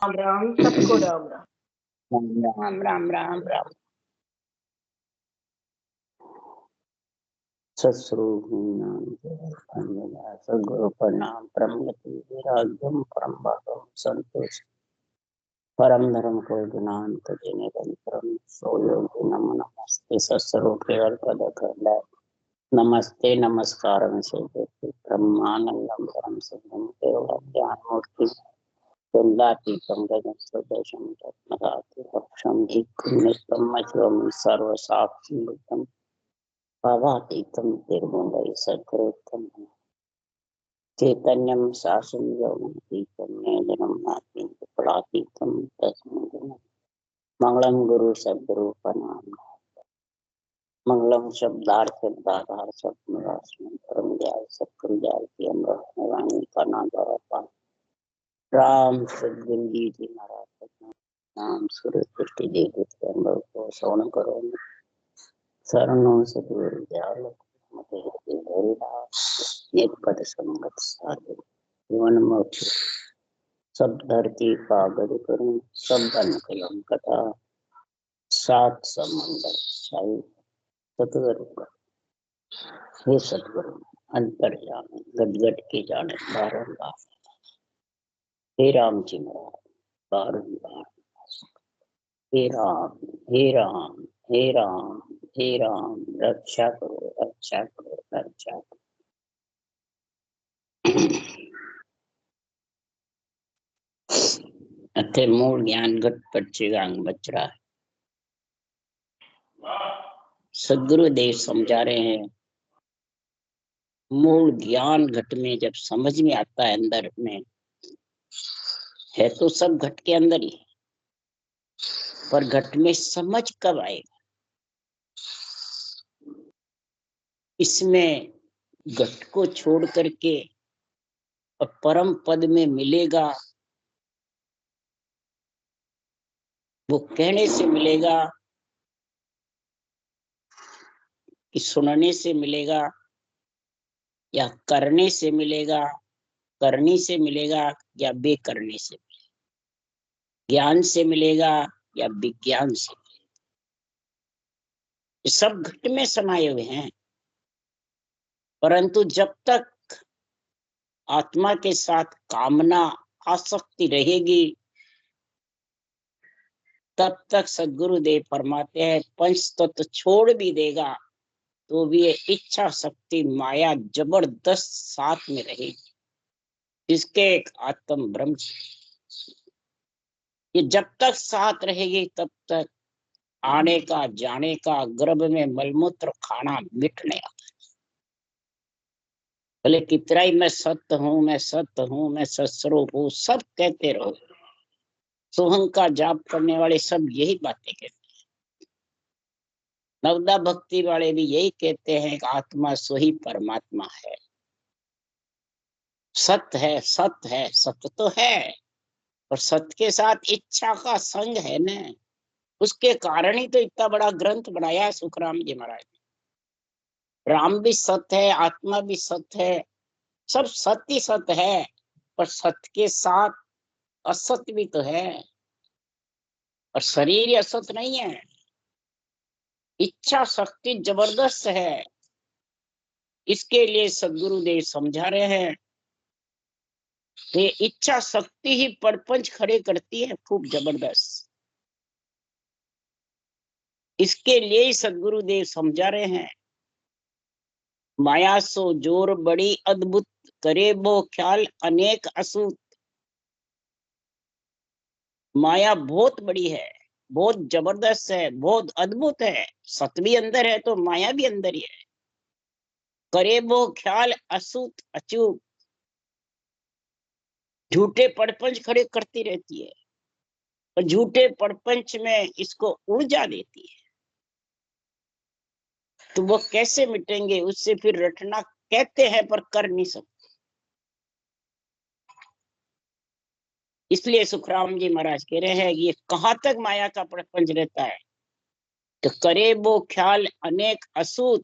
राम राम सबको राम राम। राम राम राम राम। सत्स्वरूप सद्गुरु प्रणाम। परमगति विराग्यम परम भागम संतोष परम धर्म को ज्ञान तुझे निरंतरम सोयोगी नमो नमस्ते। सत्स्वरूप केवल पद कर नमस्ते नमस्कार से ब्रह्मानंदम परम सिद्धम केवल ज्ञान मूर्ति तुंदातीतम गगन सदृशम रत्नदातीतम नित्यम सर्व साक्षी बुद्धम भावातीतम निर्गुणै सद्गुरुत्तम चैतन्यम शासनयोगीतम नैजनम नास्ति फलातीतम तस्मै नमः। मंगलम गुरु सद्गुरु प्रणाम। मंगलम शब्दार्थ शब्दाधार सत्मरासम परम दयाल सत्गुरु दयाल की अमृत वाणी का नाम द्वारा राम सद्गुरु जी महाराज नाम सूर्य दृष्टि देव अमृत को श्रवण करो। शरणों सद्गुरु दयाल एक पद संगत साधु जीवन मोक्ष सब धरती पागल करूं सब बन कलम कथा सात समंदर छाई सतगुरु हे सतगुरु अंतर जाने गदगद के जाने बारंबार हे राम जी महाराज बारंबार हे राम हे राम हे राम हे राम रक्षा करो रक्षा करो रक्षा करो। अथे मूल ज्ञान घट पच्चीगांग बच रहा है। सदगुरुदेव समझा रहे हैं मूल ज्ञान घट में जब समझ में आता है अंदर में है तो सब घट के अंदर ही, पर घट में समझ कब आएगा? इसमें घट को छोड़ करके और परम पद में मिलेगा, वो कहने से मिलेगा कि सुनने से मिलेगा या करने से मिलेगा, करनी से मिलेगा या बेकरने से मिलेगा, ज्ञान से मिलेगा या विज्ञान से मिलेगा। सब घट में समाये हुए हैं, परंतु जब तक आत्मा के साथ कामना आसक्ति रहेगी तब तक सद्गुरुदेव फरमाते हैं पंच तत्व छोड़ भी देगा तो भी ये इच्छा शक्ति माया जबरदस्त साथ में रहेगी। इसके एक आत्म ब्रह्म ये जब तक साथ रहेगी तब तक आने का जाने का गर्भ में मलमूत्र खाना मिटने का। भले कितना ही मैं सत्य हूं मैं सत्य हूं मैं सत्स्वरूप हूं सब कहते रहो, सोहंग का जाप करने वाले सब यही बातें कहते हैं। नवदा भक्ति वाले भी यही कहते हैं कि आत्मा सोही परमात्मा है। सत्य है सत्य है सत्य तो है, और सत्य के साथ इच्छा का संग है न, उसके कारण ही तो इतना बड़ा ग्रंथ बनाया है सुखराम जी महाराज ने। राम भी सत्य है आत्मा भी सत्य है, सब सत्य सत्य है, पर सत्य के साथ असत्य भी तो है, और शरीर असत्य नहीं है। इच्छा शक्ति जबरदस्त है। इसके लिए सद्गुरुदेव समझा रहे हैं कि इच्छा शक्ति ही परपंच खड़े करती है खूब जबरदस्त। इसके लिए ही सद्गुरुदेव समझा रहे हैं माया सो जोर बड़ी अद्भुत करे वो ख्याल अनेक असूत। माया बहुत बड़ी है, बहुत जबरदस्त है, बहुत अद्भुत है। सत्य भी अंदर है तो माया भी अंदर ही है। करे वो ख्याल असूत अचूक, झूठे परपंच खड़े करती रहती है और झूठे परपंच में इसको ऊर्जा देती है। तो वो कैसे मिटेंगे? उससे फिर रटना कहते हैं पर कर नहीं सकते। इसलिए सुखराम जी महाराज कह रहे हैं ये कहाँ तक माया का प्रपंच रहता है? तो करे वो ख्याल अनेक असूत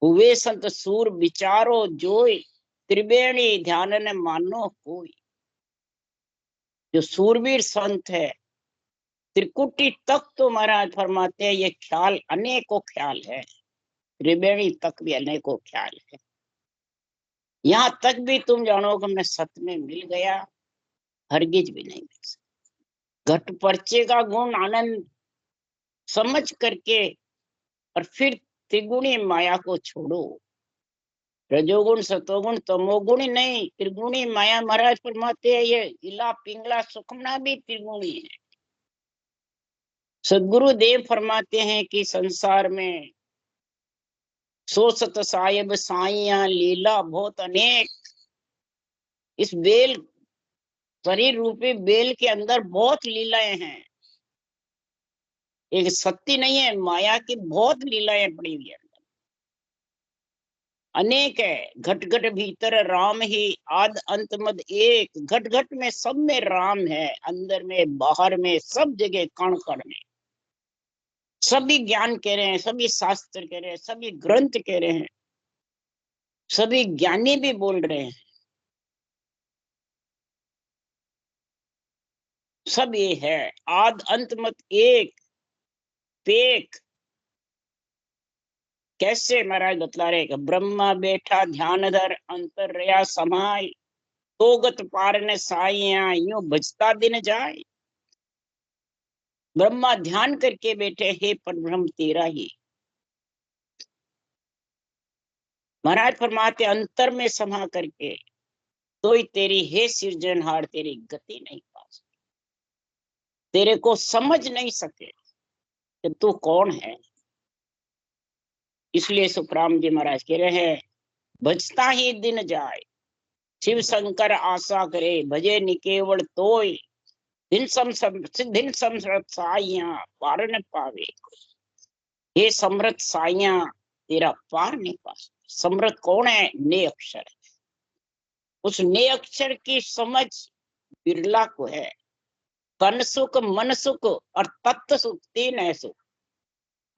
हुए संत सूर विचारो जोई त्रिवेणी ध्यान न मानो कोई। जो सूरवीर संत है, त्रिकुटी तक तो महाराज फरमाते हैं ये ख्याल अनेकों ख्याल है, त्रिवेणी तक भी अनेकों ख्याल है। यहाँ तक भी तुम जानो कि मैं सत्य में मिल गया, हरगिज भी नहीं मिल सकता। घट पर्चे का गुण आनंद समझ करके और फिर त्रिगुणी माया को छोड़ो। रजोगुण सतोगुण तमोगुण नहीं, त्रिगुणी माया महाराज फरमाते हैं ये इला पिंगला सुखमना भी त्रिगुणी है। सदगुरु देव फरमाते हैं कि संसार में सो सत साहिब साइया लीला बहुत अनेक। इस बेल शरीर रूपी बेल के अंदर बहुत लीलाएं हैं, एक सत्य नहीं है, माया की बहुत लीलाएं पड़ी हुई है, अनेक है। घट घट भीतर राम ही आद अंत मद एक। घट घट में सब में राम है, अंदर में बाहर में सब जगह कण कण में। सभी ज्ञान कह रहे हैं, सभी शास्त्र कह रहे हैं, सभी ग्रंथ कह रहे हैं, सभी ज्ञानी भी बोल रहे हैं, सब ये है आद अंत मत एक पेक। कैसे महाराज बतला रहे कि ब्रह्मा बैठा ध्यान धर अंतर रया समाय, तो गत पार ने साइया यूं भजता दिन जाए। ब्रह्मा ध्यान करके बैठे, हे परब्रह्म तेरा ही। महाराज फरमाते अंतर में समा करके तो ही तेरी हे सृजनहार तेरी गति नहीं पा सके, तेरे को समझ नहीं सके कि तू कौन है। इसलिए सुखराम जी महाराज कह रहे हैं भजता ही दिन जाए, शिव शंकर आशा करे, भजे निकेवल तोय, दिन समृत साइया पार न पावे। हे समृत साइया तेरा पार नहीं पा। समृत कौन है? ने अक्षर है। उस ने अक्षर की समझ बिरला को है। तन सुख मन सुख और तत्व सुख तीन है सुख।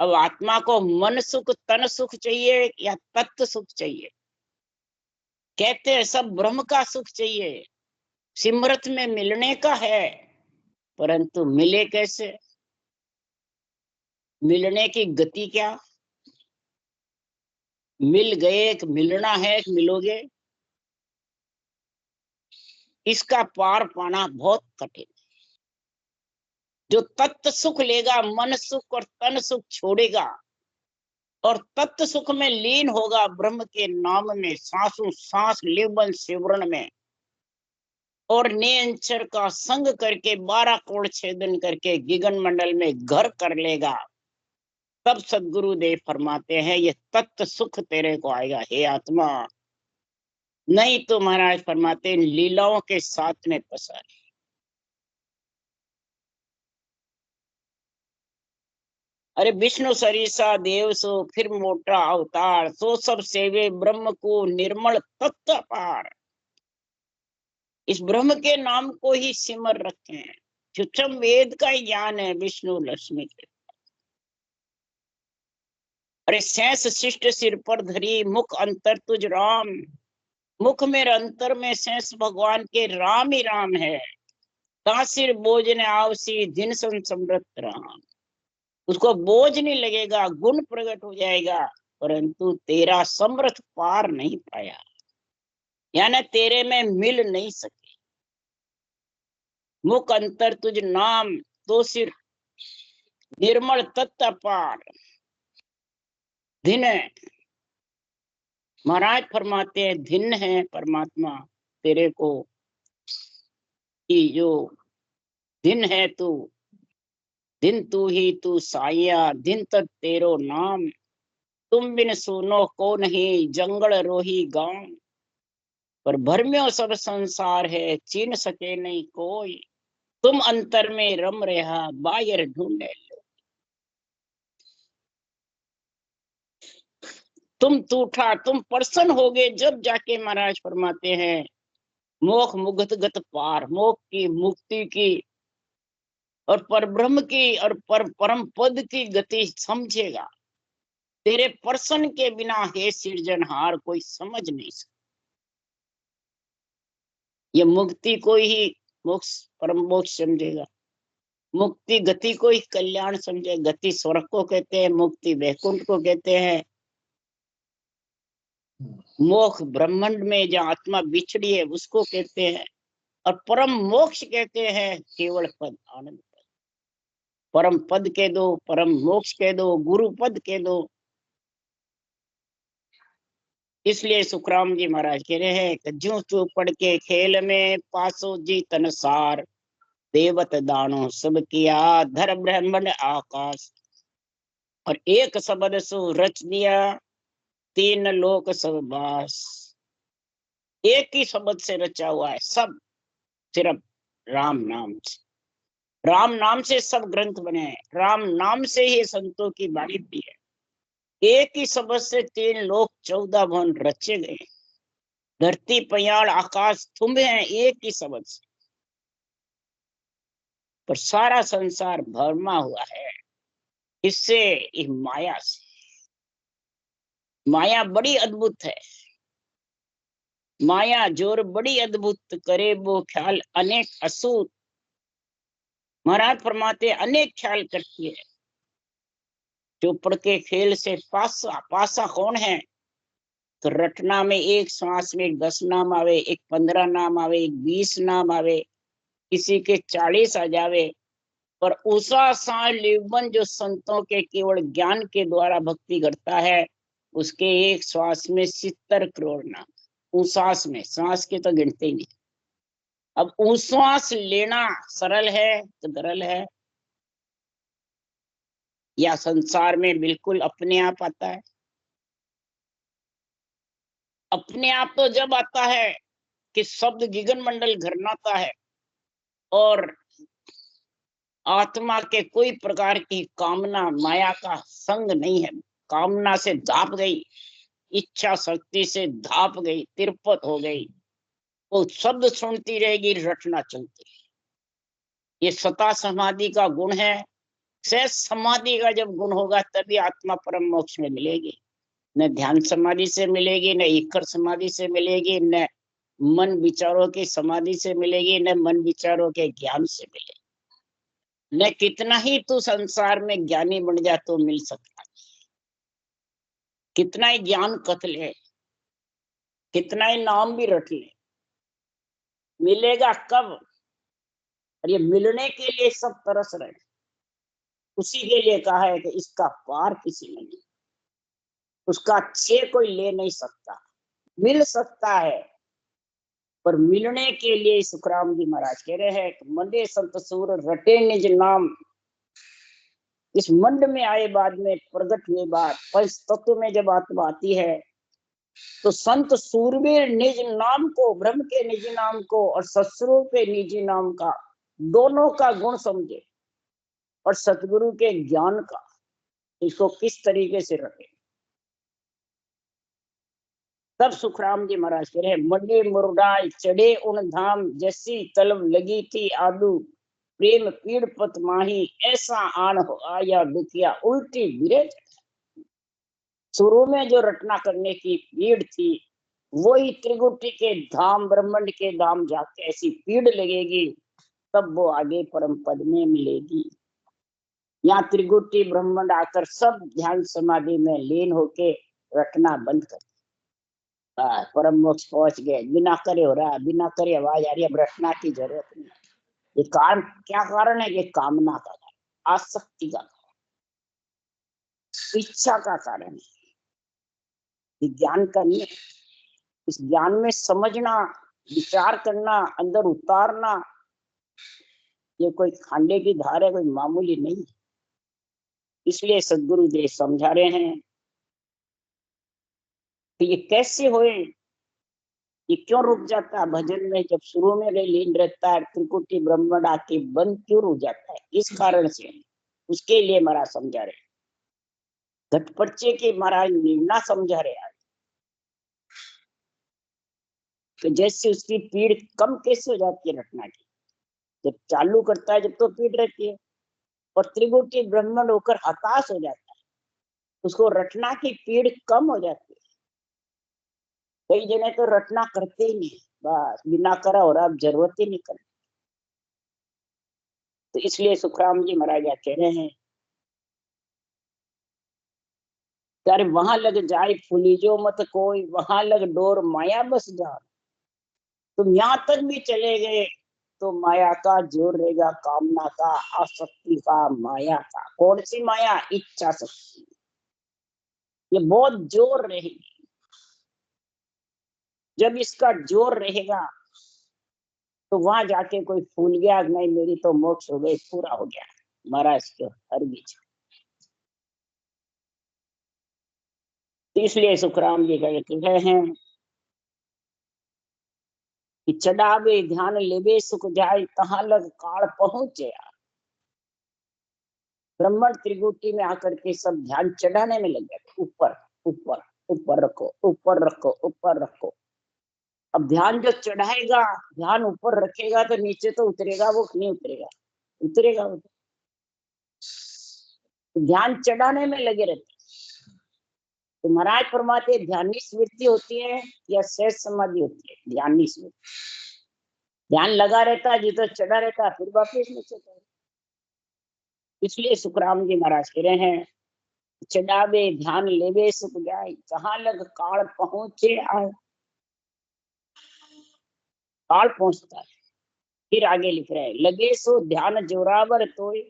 अब आत्मा को मन सुख तन सुख चाहिए या तत्व सुख चाहिए? कहते हैं सब ब्रह्म का सुख चाहिए, सिमरत में मिलने का है, परंतु मिले कैसे? मिलने की गति क्या? मिल गए कि मिलना है कि मिलोगे? इसका पार पाना बहुत कठिन। जो तत्व सुख लेगा, मन सुख और तन सुख छोड़ेगा और तत्व सुख में लीन होगा, ब्रह्म के नाम में सांसों सांस लेवन सिमरन में, और नियंचर का संग करके 12 कोण छेदन करके गिगन मंडल में घर कर लेगा, तब सदगुरु देव फरमाते हैं ये तत्व सुख तेरे को आएगा हे आत्मा। नहीं तो महाराज फरमाते हैं लीलाओं के साथ में पसारे। अरे विष्णु सरीसा देव सो फिर मोटा अवतार, सो सब सेवे ब्रह्म को निर्मल तत्व पार। इस ब्रह्म के नाम को ही सिमर रखे हैं। सूक्ष्म वेद का ही ज्ञान है विष्णु लक्ष्मी के। अरे शेष शिष्ट सिर पर धरी, मुख अंतर तुझ राम। मुख में अंतर में शेष भगवान के राम ही राम है। तासिर बोझ ने आवसी दिन समृत राम। उसको बोझ नहीं लगेगा, गुण प्रकट हो जाएगा, परंतु तेरा समर्थ पार नहीं पाया, यानी तेरे में मिल नहीं सके। मुख अंतर तुझ नाम, तो सिर निर्मल तत्व पार। धिन महाराज फरमाते हैं धिन है परमात्मा तेरे को, कि जो दिन है तू, दिन तू ही तू साइया, दिन तक तेरो नाम। तुम बिन सुनो को नहीं, जंगल रोही गांव। पर भरम्यो सब संसार है, चीन सके नहीं कोई। तुम अंतर में रम रहा, बाहर ढूंढे लो। तुम टूटा, तुम प्रसन्न होगे जब जाके महाराज फरमाते हैं मोख मुगत गत पार, मोख की मुक्ति की और परब्रह्म की और परम पद की गति समझेगा। तेरे प्रसन्न के बिना हे सृजनहार कोई समझ नहीं सकता। ये मुक्ति को ही मोक्ष परम मोक्ष समझेगा। मुक्ति गति को ही कल्याण समझे। गति स्वर्ग को कहते हैं, मुक्ति वैकुंठ को कहते हैं। मोक्ष ब्रह्मांड में जहाँ आत्मा बिछड़ी है उसको कहते हैं। और परम मोक्ष कहते हैं केवल पद, आनंद पद। परम पद कह दो, परम मोक्ष कह दो, गुरु पद कह दो। इसलिए सुखराम जी महाराज कह रहे हैं कि ज्यों चू पढ़ के खेल में पासो जी तनसार, देवत दानो सब किया धर ब्रह्मंड आकाश। और एक शब्द सु रच दिया तीन लोक सब बास। एक ही शब्द से रचा हुआ है सब, सिर्फ राम नाम से। राम नाम से सब ग्रंथ बने हैं, राम नाम से ही संतों की वाणी भी है। एक ही शब्द से तीन लोक 14 भवन रचे गए। धरती पयाड़ आकाश तुम्बे हैं एक ही शब्द से। पर सारा संसार भरमा हुआ है इससे, इस माया से। माया बड़ी अद्भुत है। माया जोर बड़ी अद्भुत करे वो ख्याल अनेक असूत। महाराज फरमाते अनेक ख्याल करती है। चौपड़ के खेल से पासा, पासा कौन है? तो रटना में एक श्वास में 10 नाम आवे, एक 15 नाम आवे, एक 20 नाम आवे, किसी के 40 आ जावे। पर उषा सा लेवन जो संतों के केवल ज्ञान के द्वारा भक्ति करता है, उसके एक श्वास में 70 करोड़ नाम। उश्वास में, श्वास के तो गिनते ही नहीं। अब उश्वास लेना सरल है तो गरल है, या संसार में बिल्कुल अपने आप आता है? अपने आप तो जब आता है कि शब्द गगन मंडल घरनाता है और आत्मा के कोई प्रकार की कामना माया का संग नहीं है। कामना से धाप गई, इच्छा शक्ति से धाप गई, तिरपत हो गई, वो शब्द सुनती रहेगी, रटना चलती है। ये सता समाधि का गुण है। सहज समाधि का जब गुण होगा तभी आत्मा परम मोक्ष में मिलेगी। न ध्यान समाधि से मिलेगी, न ईकर समाधि से मिलेगी, न मन विचारों की समाधि से मिलेगी, न मन विचारों के ज्ञान से मिलेगी। न कितना ही तू संसार में ज्ञानी बन जा तो मिल सकता, कितना ही ज्ञान कथ ले, कितना ही नाम भी रट ले, मिलेगा कब? और ये मिलने के लिए सब तरस रहे। उसी के लिए कहा है कि इसका पार किसी में नहीं, उसका छे कोई ले नहीं सकता। मिल सकता है पर मिलने के लिए सुखराम जी महाराज कह रहे हैं मंडे संत सूर रटे निज नाम। इस मंड में आए बाद में प्रकट हुए बाद पंच तत्व में जब आत्मा आती है तो संत सूरवीर निज नाम को, ब्रह्म के निज नाम को और ससुरों के निजी नाम का, दोनों का गुण समझे और सतगुरु के ज्ञान का इसको किस तरीके से रखे। तब सुखराम जी महाराज कह रहे मंडे मुरडाई चढ़े उन धाम, जैसी तलब लगी थी आदू प्रेम पीड़ पत माही, ऐसा आन हो आया दुखिया उल्टी गिरे। शुरू में जो रटना करने की पीड़ थी वही त्रिगुटी के धाम, ब्रह्मांड के धाम जाके ऐसी पीड़ लगेगी, तब वो आगे परम पद में मिलेगी। यहाँ त्रिगुटी ब्रह्मांड आकर सब ध्यान समाधि में लीन होके रटना बंद कर, परम मोक्ष पहुंच गए। बिना करे हो रहा है, बिना करे आवाज आ रही है, अब रटना की जरूरत नहीं। ये कारण क्या कारण है? ये कामना का कारण, आसक्ति का कारण, इच्छा का कारण है। ये ज्ञान का नहीं है। इस ज्ञान में समझना, विचार करना, अंदर उतारना, ये कोई खांडे की धार है, कोई मामूली नहीं। इसलिए सदगुरु जी समझा रहे हैं कि ये कैसे होए, ये क्यों रुक जाता है भजन में? जब शुरू में लीन रहता है त्रिकुटी ब्रह्मांड आके बंद क्यों रुक जाता है? इस कारण से, उसके लिए महाराज समझा रहे। घटपर्चे के महाराज निर्णय समझा रहे हैं तो जैसे उसकी पीड़ कम कैसे हो जाती है रटना की। जब चालू करता है जब तो पीड़ रहती है, और त्रिगुटी ब्रह्मांड होकर हताश हो जाता है, उसको रटना की पीड़ कम हो जाती है। कई जने तो रटना करते ही नहीं, बस बिना करा हो रहा, अब जरूरत ही नहीं करनी। तो इसलिए सुखराम जी महाराज कह रहे हैं, अरे वहां लग जाए फूलीजो मत कोई, वहां लग डोर माया बस जा। तुम यहाँ तक भी चले गए तो माया का जोर रहेगा, कामना का, आसक्ति का, माया का। कौन सी माया? इच्छा शक्ति। ये बहुत जोर रहेगी। जब इसका जोर रहेगा तो वहां जाके कोई फूल गया, नहीं मेरी तो मोक्ष हो गई, पूरा हो गया, महाराज के हर बीच। इसलिए सुखराम जी कहते हैं कि चढ़ावे ध्यान लेवे सुख जाए, तहां लग काल पहुंचे। ब्राह्मण त्रिगुटी में आकर के सब ध्यान चढ़ाने में लग गए, ऊपर ऊपर ऊपर रखो, ऊपर रखो, ऊपर रखो। अब ध्यान जो चढ़ाएगा, ध्यान ऊपर रखेगा तो नीचे तो उतरेगा, वो नहीं उतरेगा, उतरेगा वो। तो ध्यान चढ़ाने में लगे रहते। तो महाराज फरमाते ध्यानी स्मृति होती है या शेष समाधि होती है? ध्यानी स्मृति। ध्यान लगा रहता है, जिधर चढ़ा रहता है, फिर वापिस नीचे। इसलिए सुखराम जी महाराज कह रहे हैं, चढ़ावे ध्यान लेवे सुख जाए, कहाँ लग काल पहुंचे आए। काल पहुंचता है। फिर आगे लिख रहे हैं, लगे सो ध्यान जोरावर तोय,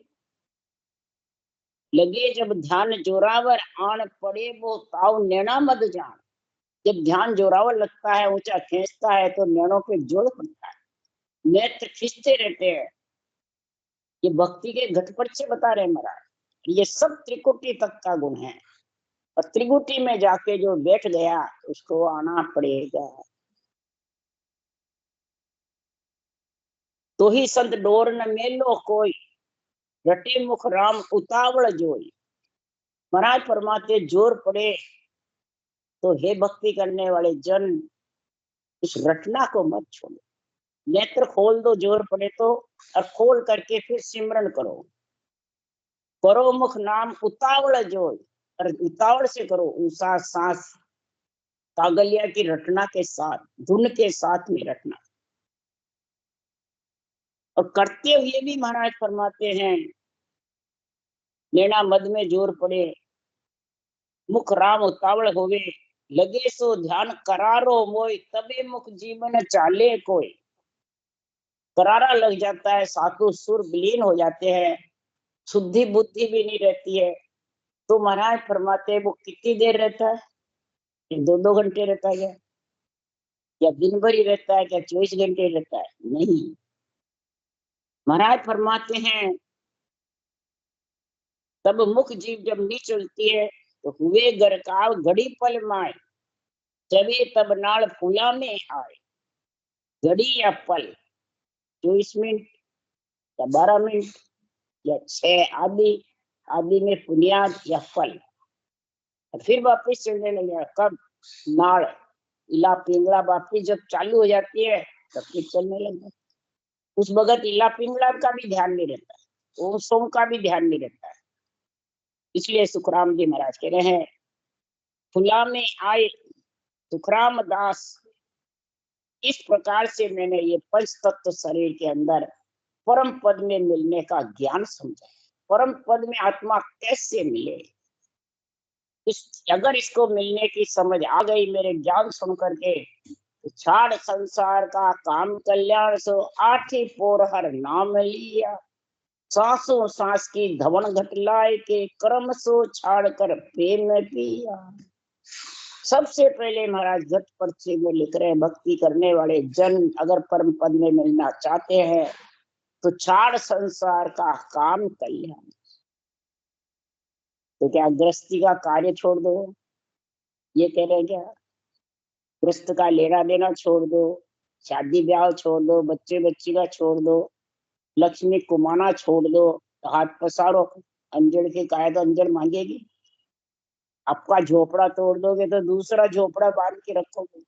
लगे जब ध्यान जोरावर आन पड़े वो ताव नैना मद जान। जब ध्यान जोरावर लगता है, ऊंचा खींचता है, तो नैनों पे जोर पड़ता है, नेत्र खींचते रहते हैं। ये भक्ति के घटपट से बता रहे महाराज। ये सब त्रिकुटी तक का गुण है, और त्रिकुटी में जाके जो बैठ गया उसको आना पड़ेगा। तो ही संत डोर न मेलो कोई, रटे मुख राम उतावल जोई। महाराज फरमाते जोर पड़े तो हे भक्ति करने वाले जन, इस रटना को मत छोड़ो। नेत्र खोल दो जोर पड़े तो, और खोल करके फिर सिमरन करो। करो मुख नाम उतावल जोई, और उतावल से करो, ऊषा सांस कागलिया की रटना के साथ, धुन के साथ में रटना। और करते हुए भी महाराज फरमाते हैं, नैना मद में जोर पड़े, मुख राम उतावल होवे, लगे सो ध्यान करारो मोय, तबे मुख जीवन चाले कोई। करारा लग जाता है, सातु सुर विलीन हो जाते हैं, शुद्धि बुद्धि भी नहीं रहती है। तो महाराज फरमाते हैं, वो कितनी देर रहता है? 2-2 घंटे रहता है क्या? या दिन भर ही रहता है क्या? 24 घंटे रहता है? नहीं। महाराज फरमाते हैं, तब मुख जीव जब नहीं चलती है तो हुए गरकाव घड़ी पल माए, चवे तब नाल फूला में आए। घड़ी या पल, 24 मिनट या 12 मिनट या 6 आदि, आदि में बुनियाद या फल। फिर वापिस चलने लगे। कब? नाड़ इला पिंगला वापिस जब चालू हो जाती है तब फिर चलने लगे। उस वक्त इला पिंगला का भी ध्यान नहीं रहता है, ओम सोम का भी ध्यान नहीं रहता है। इसलिए सुखराम जी महाराज कह रहे हैं, फुला में आए सुखराम दास, इस प्रकार से मैंने ये पंच तत्व शरीर के अंदर परम पद में मिलने का ज्ञान समझा। परम पद में आत्मा कैसे मिले, अगर इसको मिलने की समझ आ गई मेरे ज्ञान सुन करके, तो छाड़ संसार का काम कल्याण सो, आठी पोर हर नाम लिया। सांसों सांस की धवन घटलाए के, कर्म सो छाड़ कर प्रेम पिया। सबसे पहले महाराज घट पर्चे में लिख रहे हैं, भक्ति करने वाले जन अगर परम पद में मिलना चाहते हैं तो छाड़ संसार का काम कल्याण। तो क्या गृहस्थी का कार्य छोड़ दो, ये कह रहे क्या? गृहस्थ का लेना देना छोड़ दो, शादी ब्याह छोड़ दो, बच्चे बच्ची का छोड़ दो, लक्ष्मी कुमाना छोड़ दो, तो हाथ पसारो। अंजड़ के काहे तो अंजड़ मांगेगी। आपका झोपड़ा तोड़ दोगे तो दूसरा झोपड़ा बांध के रखोगे।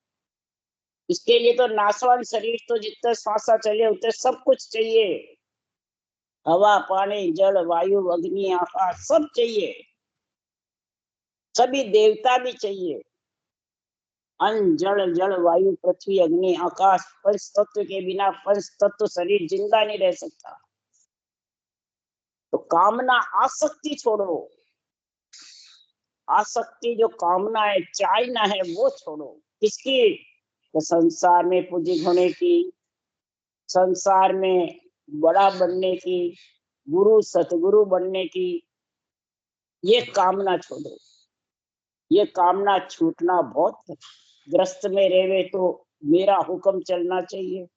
इसके लिए तो नासवान शरीर, तो जितने श्वासा चले उतने सब कुछ चाहिए। हवा पानी जल वायु अग्नि आकाश सब चाहिए, सभी देवता भी चाहिए। अन्न जल जल वायु पृथ्वी अग्नि आकाश, पंच तत्व के बिना पंच तत्व शरीर जिंदा नहीं रह सकता। तो कामना आसक्ति छोड़ो, आसक्ति जो कामना है, चाहना है, वो छोड़ो। किसकी? तो संसार में पूजित होने की, संसार में बड़ा बनने की, गुरु सतगुरु बनने की, ये कामना छोड़ो। ये कामना छूटना बहुत। ग्रस्त में रहे तो मेरा हुक्म चलना चाहिए,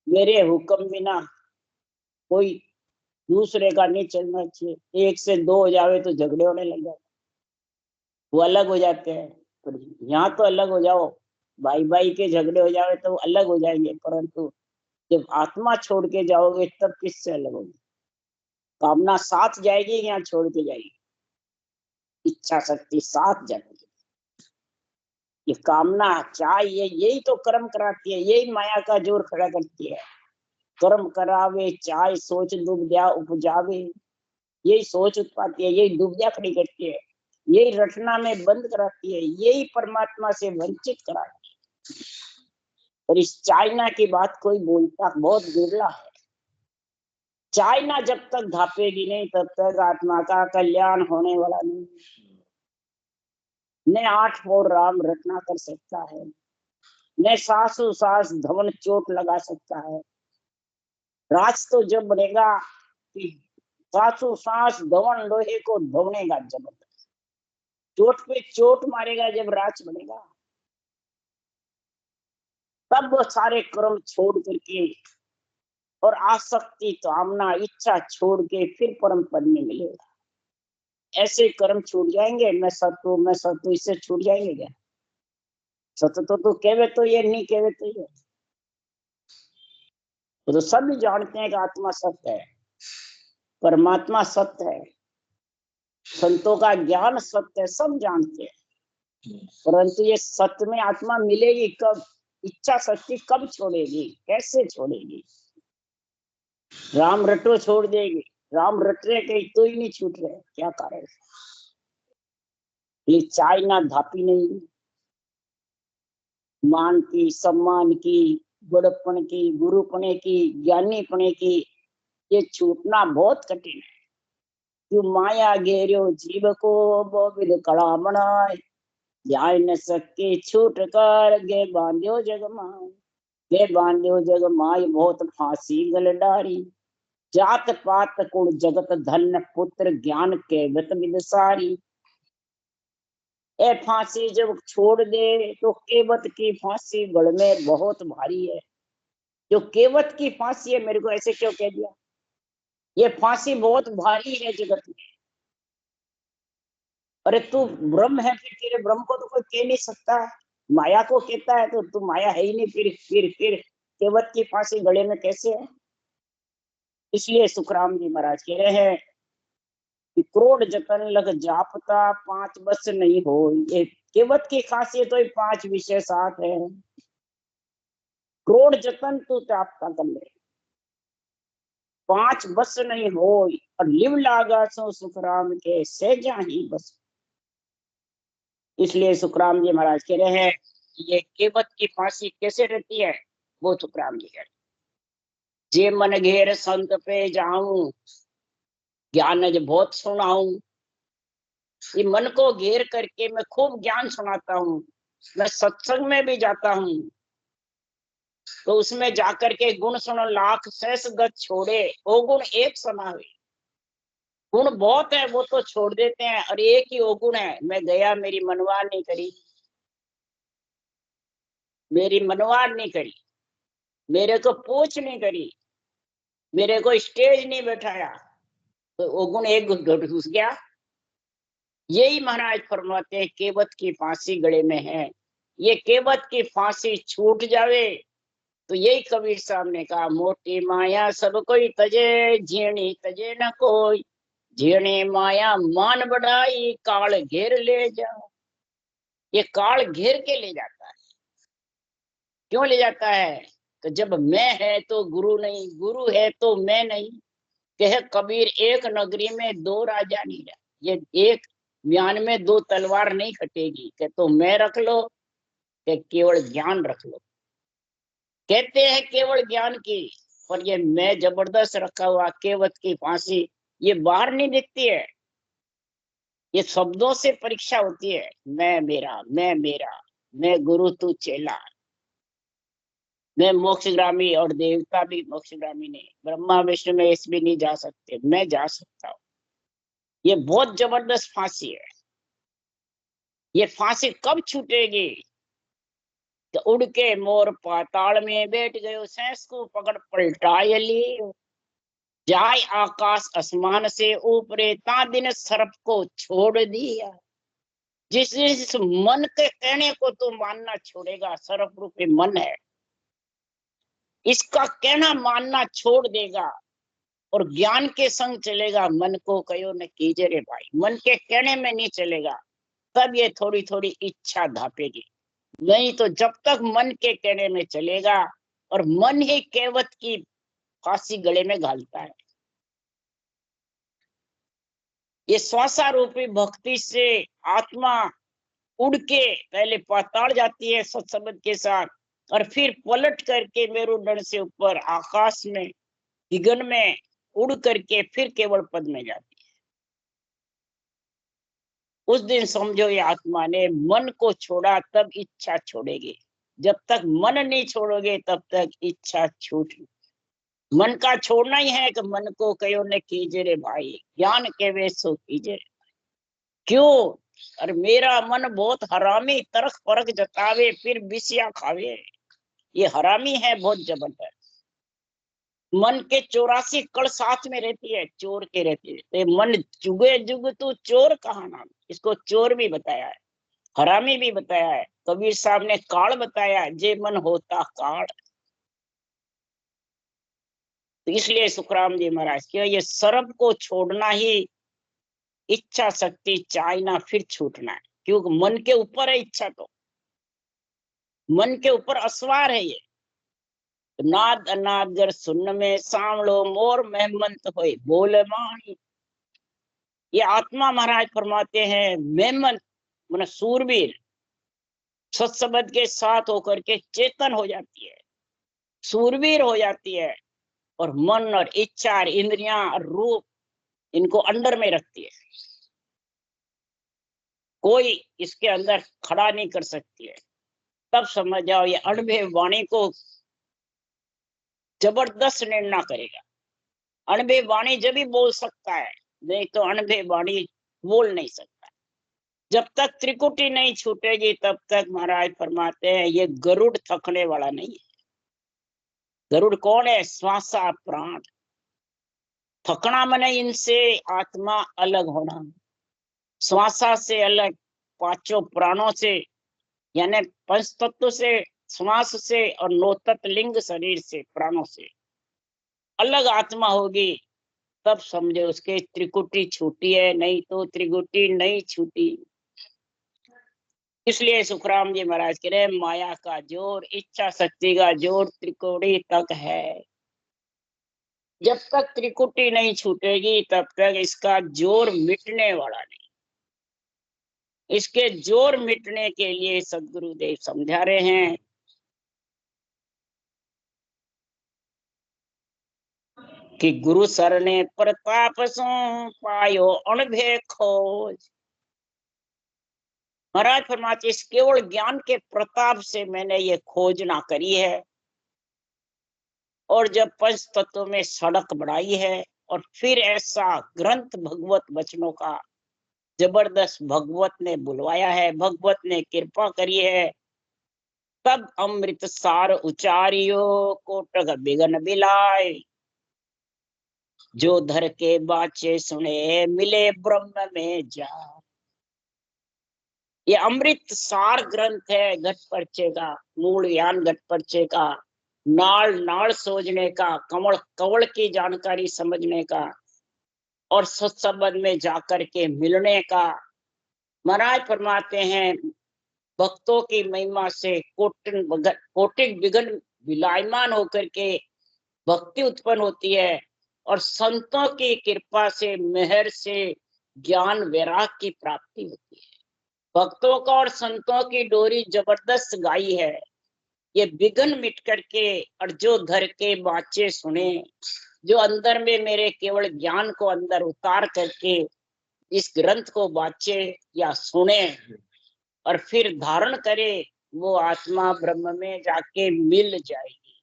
मेरे हुक्म बिना कोई दूसरे का नहीं चलना चाहिए। एक से दो हो जावे तो झगड़े होने लग जाते, वो अलग हो जाते हैं। पर यहाँ तो अलग हो जाओ, भाई भाई के झगड़े हो जावे तो अलग हो जाएंगे, परंतु जब आत्मा छोड़ के जाओगे तब किससे अलग होगी? कामना साथ जाएगी, यहाँ छोड़ के जाएगी, इच्छा शक्ति साथ जाएगी। ये कामना चाहिए, यही तो कर्म कराती है, यही माया का जोर खड़ा करती है। कर्म करावे चाहे सोच दुविधा उपजावे, यही सोच उत्पाती है, यही दुविधा खड़ी करती है, यही रचना में बंद कराती है, यही परमात्मा से वंचित कराती है। और इस चाइना की बात कोई बोलता बहुत दुर्लभ है। चाइना जब तक धापेगी नहीं तब तक आत्मा का कल्याण होने वाला नहीं। न 8 और राम रचना कर सकता है, न सासु सास धवन चोट लगा सकता है। राज तो जब बनेगा कि सासु सास धवन लोहे को धवनेगा, जबरदस्त चोट पे चोट मारेगा जब राज बनेगा। तब वो सारे कर्म छोड़ करके और आसक्ति कामना इच्छा छोड़ के फिर परम पद में मिलेगा। ऐसे कर्म छूट जाएंगे, मैं सत्तू इससे छूट जाएंगे क्या? सत्य तो कहवे तो ये, नहीं कहवे तो ये। तो सभी जानते हैं कि आत्मा सत्य है, परमात्मा सत्य है, संतों का ज्ञान सत्य है, सब जानते हैं। परंतु ये सत्य में आत्मा मिलेगी कब? इच्छा शक्ति कब छोड़ेगी, कैसे छोड़ेगी? राम रटो छोड़ देगी, राम रट रहे कहीं तो ही नहीं छूट रहे, क्या कारण? ये चाइना धापी नहीं, मान की, सम्मान की, बड़प्पन की, गुरुपने की, ज्ञानीपने की, ये छूटना बहुत कठिन है। क्यों माया घेरो जीव को विध कड़ा बनाए, ध्यान न सके छूट कर गे बांध्यो जग माय। गे बांध्यो जग माय बहुत फांसी गल डारी, जात पात कुल जगत धन पुत्र ज्ञान केवत विद सारी। ए फांसी जब छोड़ दे तो केवत की फांसी गढ़ में बहुत भारी है। जो केवत की फांसी है, मेरे को ऐसे क्यों कह दिया? ये फांसी बहुत भारी है जगत में। अरे तू ब्रह्म है, फिर तेरे ब्रह्म को तो कोई कह नहीं सकता। माया को कहता है तो तू माया है ही नहीं, फिर केवत की फांसी गले में कैसे है? इसलिए सुखराम जी महाराज कह रहे हैं कि करोड़ जतन लग जापता 5 बस नहीं हो। ये केवत की खासियत तो 5 विषय साथ है। करोड़ जतन तू जापता कर ले, 5 बस नहीं हो, और लिव लागा सो सुखराम के सहजा ही बस। इसलिए सुखराम जी महाराज कह रहे हैं ये केवत की फांसी कैसे रहती है, वो सुखराम जी कह रहे हैं। जे मन घेर संत पे जाऊं, ज्ञान जो बहुत सुनाऊं। ये मन को घेर करके मैं खूब ज्ञान सुनाता हूँ, मैं सत्संग में भी जाता हूँ, तो उसमें जाकर के गुण सुनो लाख सहस गत छोड़े, वो गुण एक समावे। गुण बहुत है वो तो छोड़ देते हैं, और एक ही वो गुण है, मैं गया मेरी मनवार नहीं करी, मेरी मनवार नहीं करी, मेरे को पूछ नहीं करी, मेरे को स्टेज नहीं बैठाया, तो वो गुण एक घुस गया। यही महाराज फरमाते हैं केवत की फांसी गले में है। ये केवत की फांसी छूट जावे तो यही कबीर साहब ने कहा, मोटी माया सब कोई तजे, झीणी तजे न कोई, झीणे माया मान बढ़ाई, काल घेर ले जाओ। ये काल घेर के ले जाता है। क्यों ले जाता है? तो जब मैं है तो गुरु नहीं, गुरु है तो मैं नहीं। कह कबीर एक नगरी में 2 राजा नहीं रहा, ये एक म्यान में 2 तलवार नहीं कटेगी। कि तो मैं रख लो, कि केवल ज्ञान रख लो। कहते हैं केवल ज्ञान की, पर ये मैं जबरदस्त रखा हुआ केवत की फांसी ये बाहर नहीं दिखती है, ये शब्दों से परीक्षा होती है। मैं मेरा, मैं मेरा, मैं गुरु तू चेला, मैं मोक्षगामी और देवता भी मोक्षगामी नहीं, ब्रह्मा विष्णु में इस भी नहीं जा सकते, मैं जा सकता हूँ। ये बहुत जबरदस्त फांसी है। ये फांसी कब छूटेगी? तो उड़ के मोर पाताल में बैठ गयो, सैंस को पकड़ पलटाय लिए, जाय आकाश आसमान से ऊपरे, ता दिन सर्प को छोड़ दिया। जिस मन के कहने को तू मानना छोड़ेगा, सर्प रूपी मन है, इसका कहना मानना छोड़ देगा और ज्ञान के संग चलेगा, मन को कहो न कीजे रे भाई, मन के कहने में नहीं चलेगा, तब ये थोड़ी थोड़ी इच्छा धापेगी। नहीं तो जब तक मन के कहने में चलेगा, और मन ही केवट की फांसी गले में घालता है। ये श्वासारूपी भक्ति से आत्मा उड़ के पहले पाताल जाती है सत्संग के साथ, और फिर पलट करके मेरुदंड से ऊपर आकाश में गगन में उड़ करके फिर केवल पद में जाती है। उस दिन समझो ये आत्मा ने मन को छोड़ा, तब इच्छा छोड़ेगी। जब तक मन नहीं छोड़ोगे तब तक इच्छा छूट। मन का छोड़ना ही है कि मन को कहो न कीजे रे भाई, ज्ञान के वे सो कीजे। क्यों? अरे मेरा मन बहुत हरामी, तरक परक जतावे फिर बिसिया खावे। ये हरामी है बहुत जबरदस्त। मन के 84 कड़ साथ में रहती है, चोर के रहती है। तो मन जुगे जुग तू चोर कहा नाम, इसको चोर भी बताया है, हरामी भी बताया है। कबीर साहब ने काल बताया, जे मन होता काल। तो इसलिए सुखराम जी महाराज के ये सर्प को छोड़ना ही इच्छा शक्ति चाहना, फिर छूटना है। क्योंकि मन के ऊपर है इच्छा, तो मन के ऊपर असवार है ये। नाद अनाद गर सुन में सांवलो, मोर मेहमंत होए बोले माही। ये आत्मा महाराज फरमाते हैं, मेहमंत मन सूरवीर, सत्संग के साथ होकर के चेतन हो जाती है, सूरवीर हो जाती है, और मन और इच्छा और इंद्रियां और रूप इनको अंडर में रखती है। कोई इसके अंदर खड़ा नहीं कर सकती है। तब समझ जाओ ये अणभे वाणी को जबरदस्त निर्णय करेगा। अणभे वाणी जब भी बोल सकता है, नहीं तो अणभे वाणी बोल नहीं सकता। जब तक त्रिकुटी नहीं छूटेगी तब तक महाराज फरमाते हैं ये गरुड़ थकने वाला नहीं है। गरुड़ कौन है? श्वासा प्राण। थकना मने इनसे आत्मा अलग होना, श्वासा से अलग, पांचों प्राणों से, यानी पंच तत्व से, श्वास से, और नौ तत्व लिंग शरीर से, प्राणों से अलग आत्मा होगी। तब समझे उसके त्रिकुटी छूटी है, नहीं तो त्रिकुटी नहीं छूटी। इसलिए सुखराम जी महाराज कह रहे माया का जोर, इच्छा शक्ति का जोर त्रिकोणी तक है। जब तक त्रिकुटी नहीं छूटेगी तब तक इसका जोर मिटने वाला नहीं। इसके जोर मिटने के लिए सदगुरुदेव समझा रहे हैं कि गुरु सर ने प्रताप सो पायो अणभे खोज। महाराज फरमाते इस केवल ज्ञान के प्रताप से मैंने ये खोजना करी है, और जब पंच तत्वों में सड़क बढ़ाई है, और फिर ऐसा ग्रंथ भगवत वचनों का जबरदस्त भगवत ने बुलवाया है, भगवत ने कृपा करी है, तब अमृत सार उचारियो कोटक बिगन बिलाय। जो धर के बाचे सुने मिले ब्रह्म में जा। ये अमृत सार ग्रंथ है घट परचे का, मूल यान घट परचे का, नाल नाल सोचने का, कवल कवल की जानकारी समझने का, और सत्संग में जाकर के मिलने का। महाराज फरमाते हैं भक्तों की महिमा से कोटिक विघन विलायमान होकर के भक्ति उत्पन्न होती है, और संतों की कृपा से, मेहर से ज्ञान वैराग की प्राप्ति होती है। भक्तों का और संतों की डोरी जबरदस्त गाई है। ये विघन मिट करके, और जो धर के बाचे सुने, जो अंदर में मेरे केवल ज्ञान को अंदर उतार करके इस ग्रंथ को वाचे या सुने और फिर धारण करे, वो आत्मा ब्रह्म में जाके मिल जाएगी,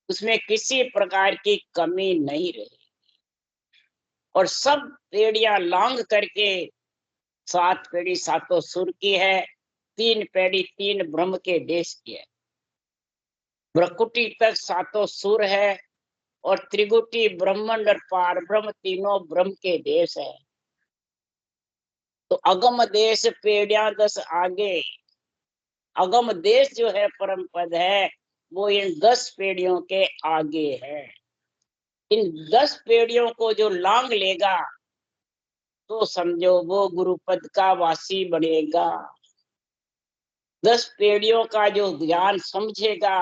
उसमें किसी प्रकार की कमी नहीं रहेगी। और सब पेड़ियां लांग करके, 7 पेड़ी सातों सुर की है, 3 पेड़ी 3 ब्रह्म के देश की है। ब्रकुटी तक सातों सुर है और त्रिगुटी ब्रह्मांड और पार ब्रह्म तीनों ब्रह्म के देश है। तो अगम देश पेड़िया 10 आगे, अगम देश जो है परम पद है, वो इन 10 पेड़ियों के आगे है। इन 10 पेड़ियों को जो लांग लेगा तो समझो वो गुरुपद का वासी बनेगा। 10 पेड़ियों का जो ज्ञान समझेगा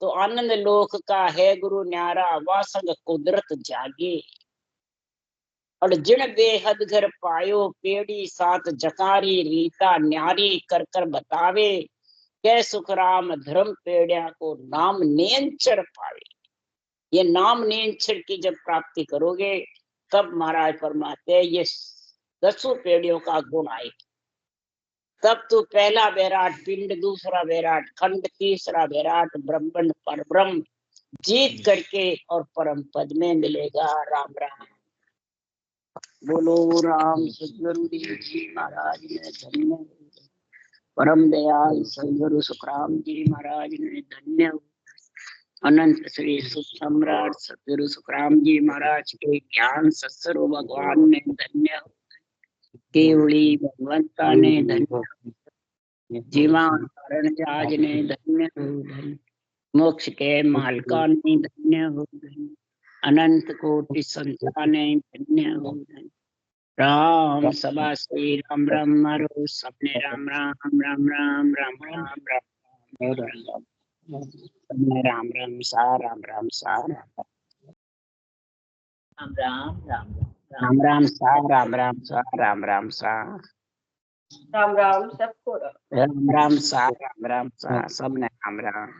तो आनंद लोक का है गुरु न्यारा, वह संग कुदरत जागे। और जिन बेहद घर पायो पेड़ी 7 जकारी, रीता न्यारी कर कर बतावे, कै सुखराम धर्म पेड़िया को नाम नेंचर पावे। ये नाम नेंचर की जब प्राप्ति करोगे तब महाराज फरमाते ये 10 पेड़ियों का गुण आएगा। तब तो पहला विराट पिंड, दूसरा विराट खंड, तीसरा विराट ब्रह्मांड पर ब्रह्म जीत करके और परम पद में मिलेगा। राम राम बोलो। राम सदगुरुदेव जी महाराज ने धन्य, परम दयाल सदगुरु सुखराम जी महाराज ने धन्य, अनंत श्री सुख सम्राट सदगुरु सुखराम जी महाराज के ज्ञान सत्स्वरूप भगवान ने धन्य, केवली भगवंता ने धन्य, जीवन कारण जहाज ने धन्य, मोक्ष के मालका ने धन्य हो, अनंत कोटि संताने धन्य हो। राम सभा श्री राम राम मारो सपने राम राम राम राम राम राम राम राम राम राम सा राम राम सा राम राम राम राम राम सा राम राम सा राम राम सा राम राम सबको राम राम सा सबने राम राम।